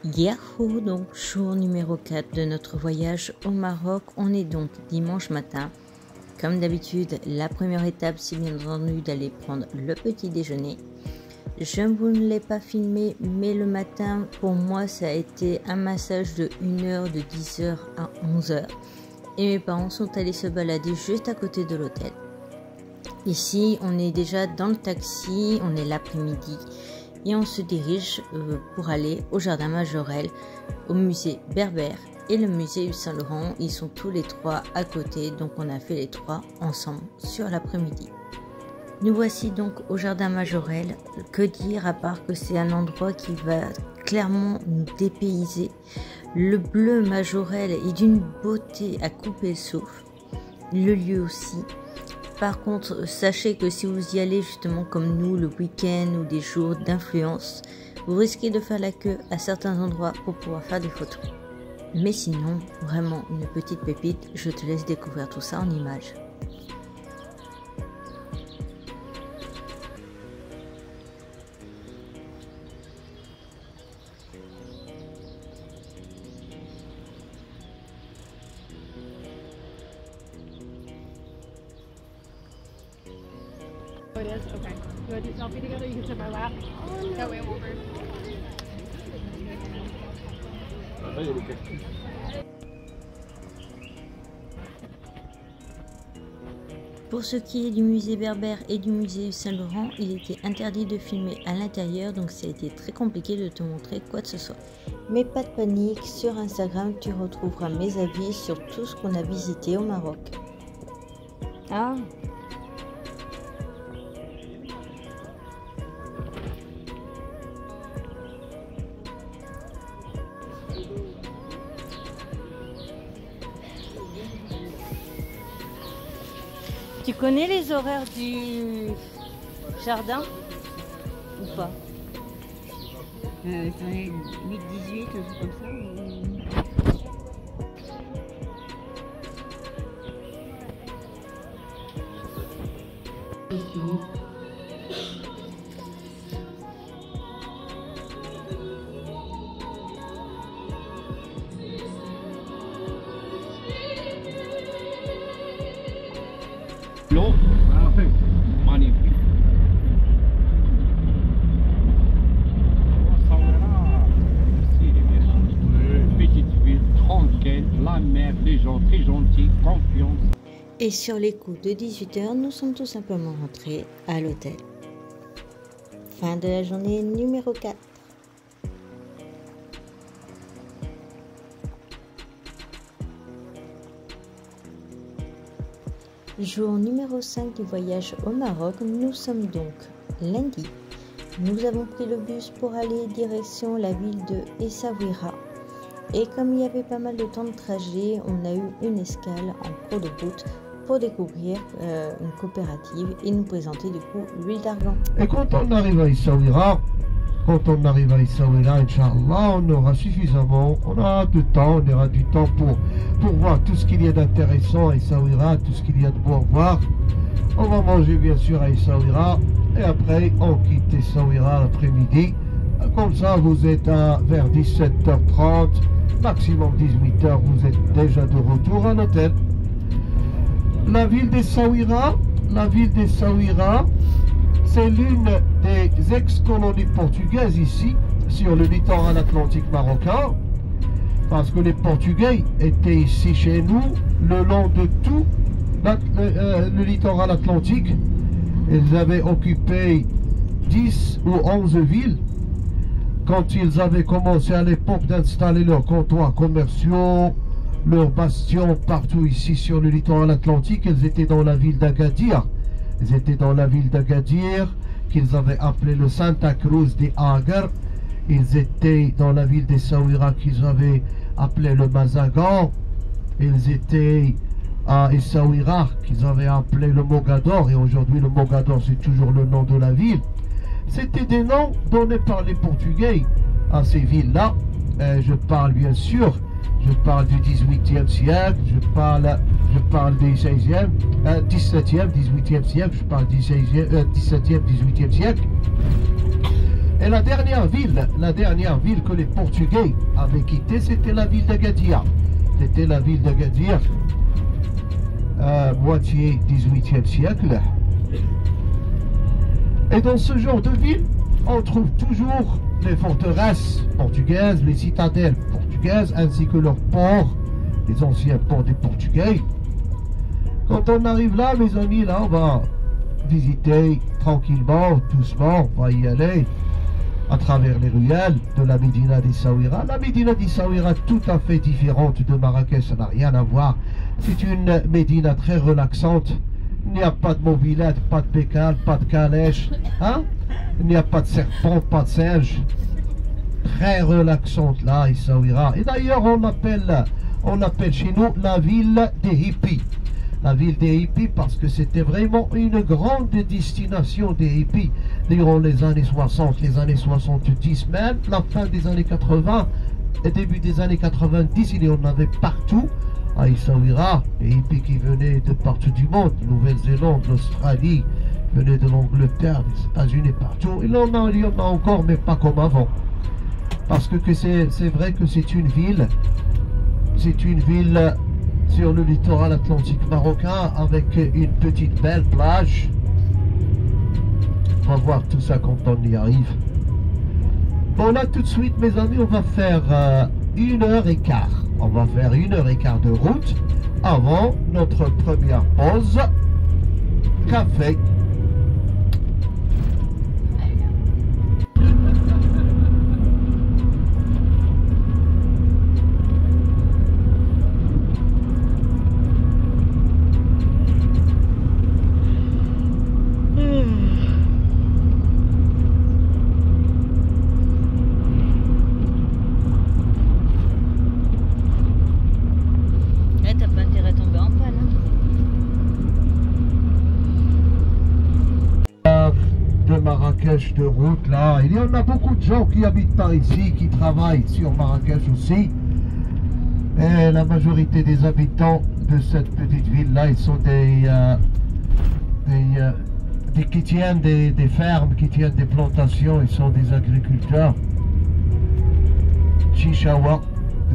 Yahoo, donc jour numéro 4 de notre voyage au Maroc. On est donc dimanche matin. Comme d'habitude, la première étape, c'est bien entendu d'aller prendre le petit déjeuner. Je ne vous l'ai pas filmé, mais le matin, pour moi, ça a été un massage de 1 heure, de 10h à 11h. Et mes parents sont allés se balader juste à côté de l'hôtel. Ici, on est déjà dans le taxi, on est l'après-midi. Et on se dirige pour aller au jardin Majorelle, au musée Berbère et le musée Saint-Laurent. Ils sont tous les trois à côté, donc on a fait les trois ensemble sur l'après-midi. Nous voici donc au jardin Majorelle. Que dire à part que c'est un endroit qui va clairement nous dépayser. Le bleu Majorelle est d'une beauté à couper le souffle. Le lieu aussi. Par contre, sachez que si vous y allez justement comme nous le week-end ou des jours d'influence, vous risquez de faire la queue à certains endroits pour pouvoir faire des photos. Mais sinon, vraiment une petite pépite, je te laisse découvrir tout ça en images. It is? Okay. You want to do selfie together? You can sit in my lap. Oh, no. That way it won't hurt. Pour ce qui est du musée Berbère et du musée Saint-Laurent, il était interdit de filmer à l'intérieur, donc ça a été très compliqué de te montrer quoi que ce soit. Mais pas de panique, sur Instagram tu retrouveras mes avis sur tout ce qu'on a visité au Maroc. Ah. Tu connais les horaires du jardin ou pas? Ça est 8-18, un truc comme ça. L'eau, magnifique. Petite ville, tranquille, la mer, les gens très gentils, confiance. Et sur les coups de 18h, nous sommes tout simplement rentrés à l'hôtel. Fin de la journée numéro 4. Jour numéro 5 du voyage au Maroc, nous sommes donc lundi. Nous avons pris le bus pour aller direction la ville de Essaouira. Et comme il y avait pas mal de temps de trajet, on a eu une escale en cours de route pour découvrir une coopérative et nous présenter du coup l'huile d'argan. Et quand on arrive à Essaouira, Inch'Allah, on aura suffisamment, on aura du temps, on aura du temps pour voir tout ce qu'il y a d'intéressant à Essaouira, tout ce qu'il y a de bon à voir. On va manger bien sûr à Essaouira et après on quitte Essaouira l'après-midi. Comme ça vous êtes vers 17h30, maximum 18h, vous êtes déjà de retour à l'hôtel. La ville d'Essaouira, c'est l'une des ex-colonies portugaises ici, sur le littoral atlantique marocain, parce que les Portugais étaient ici chez nous le long de tout le littoral atlantique. Ils avaient occupé 10 ou 11 villes quand ils avaient commencé à l'époque d'installer leurs comptoirs commerciaux, leurs bastions partout ici sur le littoral atlantique. Ils étaient dans la ville d'Agadir. Ils étaient dans la ville d'Agadir, qu'ils avaient appelé le Santa Cruz de Agar. Ils étaient dans la ville d'Essaouira, qu'ils avaient appelé le Mazagan. Ils étaient à Essaouira, qu'ils avaient appelé le Mogador. Et aujourd'hui, le Mogador, c'est toujours le nom de la ville. C'était des noms donnés par les Portugais à ces villes-là. Je parle bien sûr. Je parle du 18e siècle, je parle du 16e, 17e, 18e siècle, je parle du 17e, 18e siècle. Et la dernière ville que les Portugais avaient quittée, c'était la ville d'Agadir. C'était la ville d'Agadir, moitié 18e siècle. Et dans ce genre de ville, on trouve toujours les forteresses portugaises, les citadelles portugaises, ainsi que leurs ports, les anciens ports des Portugais. Quand on arrive là, mes amis, là, on va visiter tranquillement, doucement, on va y aller à travers les ruelles de la Médina d'Essaouira. La Médina d'Essaouira est tout à fait différente de Marrakech, ça n'a rien à voir. C'est une Médina très relaxante. Il n'y a pas de mobilette, pas de pécale, pas de calèche. Hein? Il n'y a pas de serpent, pas de singe. Très relaxante là, Essaouira. Et d'ailleurs, on appelle chez nous la ville des hippies. La ville des hippies parce que c'était vraiment une grande destination des hippies durant les années 60, les années 70, même la fin des années 80 et début des années 90, il y en avait partout à Essaouira, les hippies qui venaient de partout du monde, Nouvelle-Zélande, l'Australie, venaient de l'Angleterre, des États-Unis, partout. Il y en a encore, mais pas comme avant. Parce que c'est vrai que c'est une ville sur le littoral atlantique marocain avec une petite belle plage. On va voir tout ça quand on y arrive. Bon, là tout de suite mes amis, on va faire 1h15. On va faire 1h15 de route avant notre première pause café. Marrakech de route là, il y en a beaucoup de gens qui habitent par ici, qui travaillent sur Marrakech aussi, et la majorité des habitants de cette petite ville là, ils sont qui tiennent des fermes, qui tiennent des plantations, ils sont des agriculteurs. Chichawa,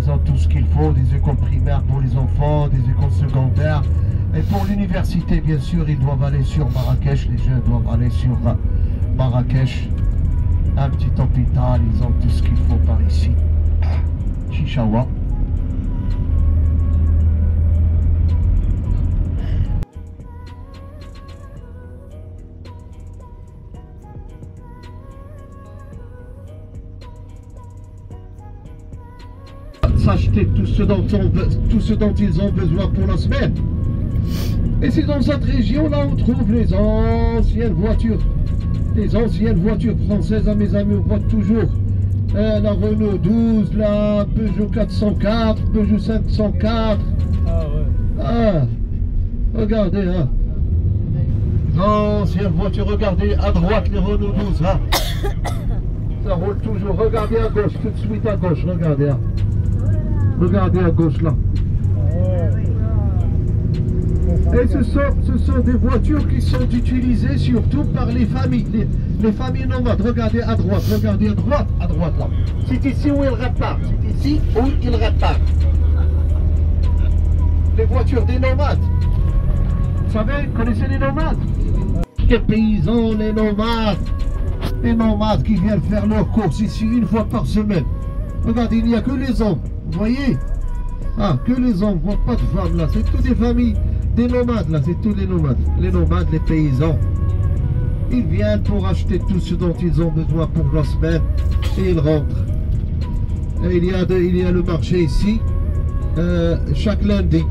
ils ont tout ce qu'il faut, des écoles primaires pour les enfants, des écoles secondaires, et pour l'université bien sûr ils doivent aller sur Marrakech, les jeunes doivent aller sur Marrakech, un petit hôpital, ils ont tout ce qu'il faut par ici. Chichawa. S'acheter tout ce dont ils ont besoin pour la semaine. Et c'est dans cette région là on trouve les anciennes voitures. Les anciennes voitures françaises, à mes amis, on voit toujours la Renault 12, la Peugeot 404, Peugeot 504. Ah ouais. Ah, regardez, hein. Anciennes voitures, regardez à droite les Renault 12, hein. Ça roule toujours. Regardez à gauche, tout de suite à gauche, regardez, hein. Regardez à gauche là. Et ce sont des voitures qui sont utilisées surtout par les familles, les familles nomades. Regardez à droite là. C'est ici où ils réparent, c'est ici où ils réparent. Les voitures des nomades. Vous savez, connaissez les nomades? Les paysans, les nomades qui viennent faire leurs courses ici une fois par semaine. Regardez, il n'y a que les hommes, vous voyez? Ah, que les hommes, on ne voit pas de femmes là, c'est toutes des familles. Des nomades là, c'est tous les nomades, les paysans. Ils viennent pour acheter tout ce dont ils ont besoin pour la semaine et ils rentrent. Et il y a le marché ici, chaque lundi,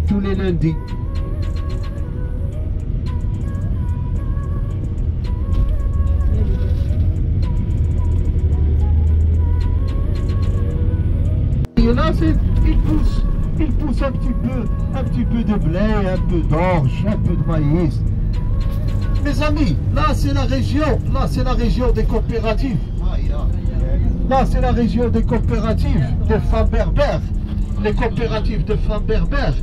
tous les lundis. Et là, il pousse un petit peu de blé, un peu d'orge, un peu de maïs. Mes amis, là c'est la région des coopératives. Là c'est la région des coopératives de femmes berbères. Les coopératives de femmes berbères.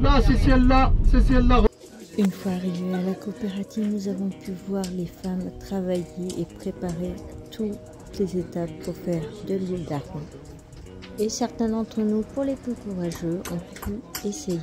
Là c'est celle-là. Une fois arrivés à la coopérative, nous avons pu voir les femmes travailler et préparer toutes les étapes pour faire de l'huile d'argan. Et certains d'entre nous, pour les plus courageux, ont pu essayer.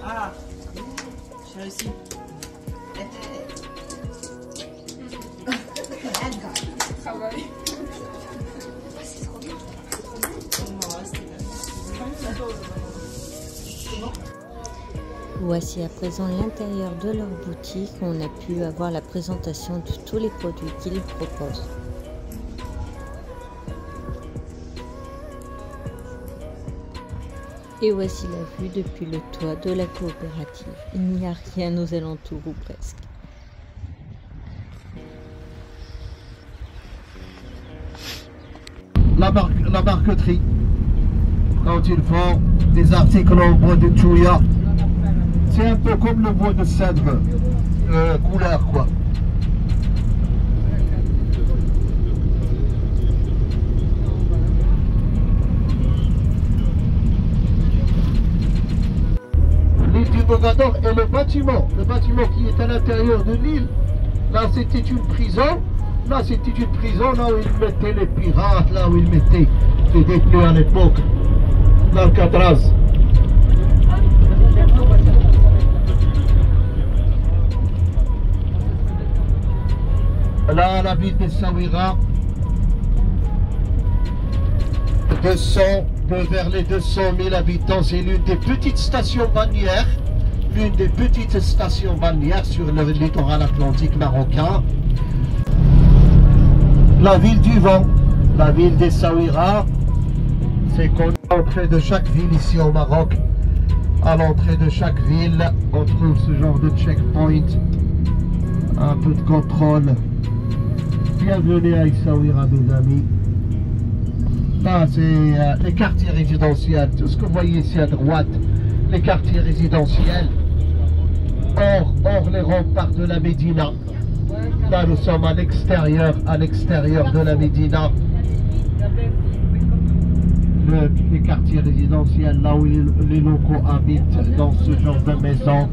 Ah, j'ai réussi. Voici à présent l'intérieur de leur boutique où on a pu avoir la présentation de tous les produits qu'ils proposent. Et voici la vue depuis le toit de la coopérative. Il n'y a rien aux alentours ou presque. La marqueterie, quand ils font des articles en bois de Tchouya, c'est un peu comme le bois de cèdre, couleur quoi. L'île du Mogador et le bâtiment qui est à l'intérieur de l'île, là c'était une prison. Là, c'était une prison, là où ils mettaient les pirates, là où ils mettaient les détenus à l'époque, d'Alcatraz. Là, la ville d'Essaouira, vers les 200 000 habitants, c'est l'une des petites stations balnéaires, sur le littoral atlantique marocain. La ville du vent, la ville d'Essaouira, c'est qu'on à l'entrée de chaque ville ici au Maroc, à l'entrée de chaque ville, on trouve ce genre de checkpoint, un peu de contrôle. Bienvenue à Essaouira, mes amis. Là, c'est les quartiers résidentiels, tout ce que vous voyez ici à droite, les quartiers résidentiels, hors les remparts de la Médina. Là, nous sommes à l'extérieur de la Médina. Les quartiers résidentiels, là où les locaux habitent dans ce genre de maison.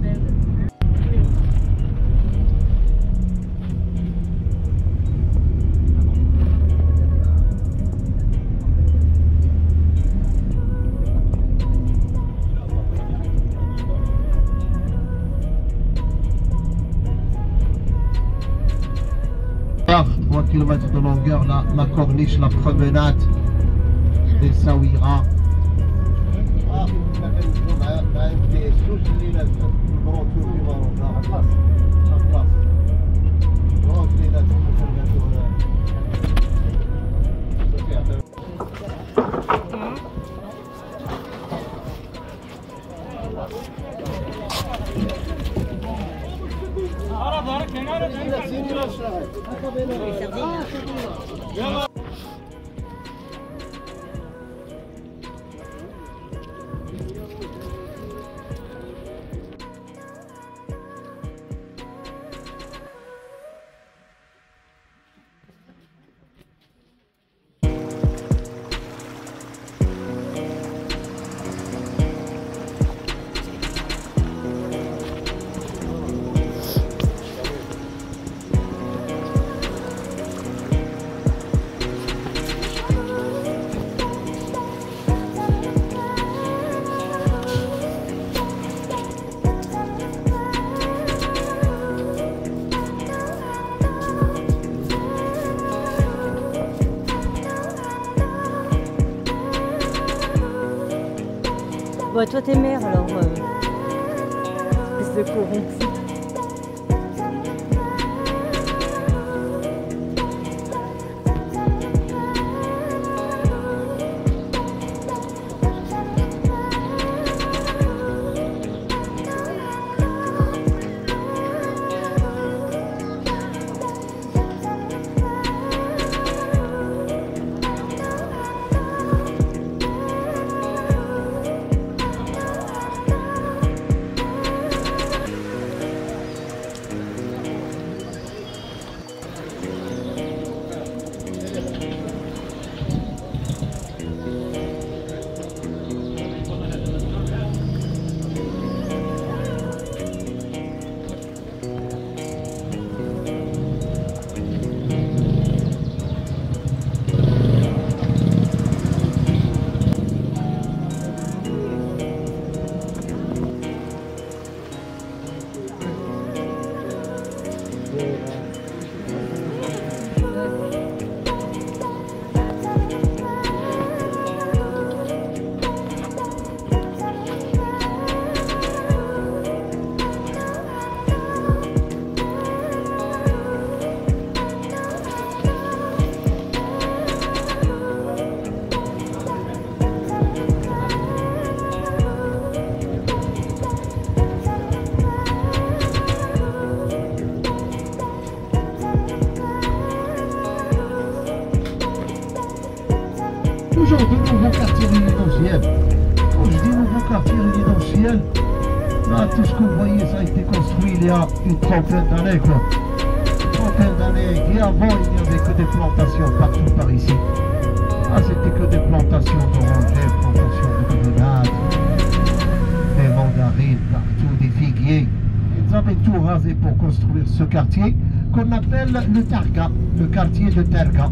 À 3 km de longueur, la corniche, la promenade d'Essaouira. Bon, toi t'es mère alors. Espèce de corrompu. toujours de nouveaux quartiers résidentiels. Quand je dis nouveaux quartiers résidentiels, là, tout ce que vous voyez, ça a été construit il y a une trentaine d'années, quoi. Une trentaine d'années. Et avant, il n'y avait que des plantations partout par ici. Ah, c'était que des plantations d'orangers, plantations de grenades, des mandarines partout, des figuiers. Ils avaient tout rasé pour construire ce quartier qu'on appelle le Targa, le quartier de Targa.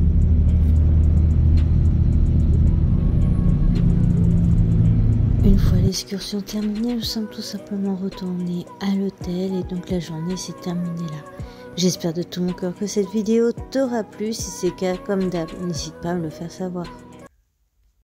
Une fois l'excursion terminée, nous sommes tout simplement retournés à l'hôtel et donc la journée s'est terminée là. J'espère de tout mon cœur que cette vidéo t'aura plu. Si c'est le cas, comme d'hab, n'hésite pas à me le faire savoir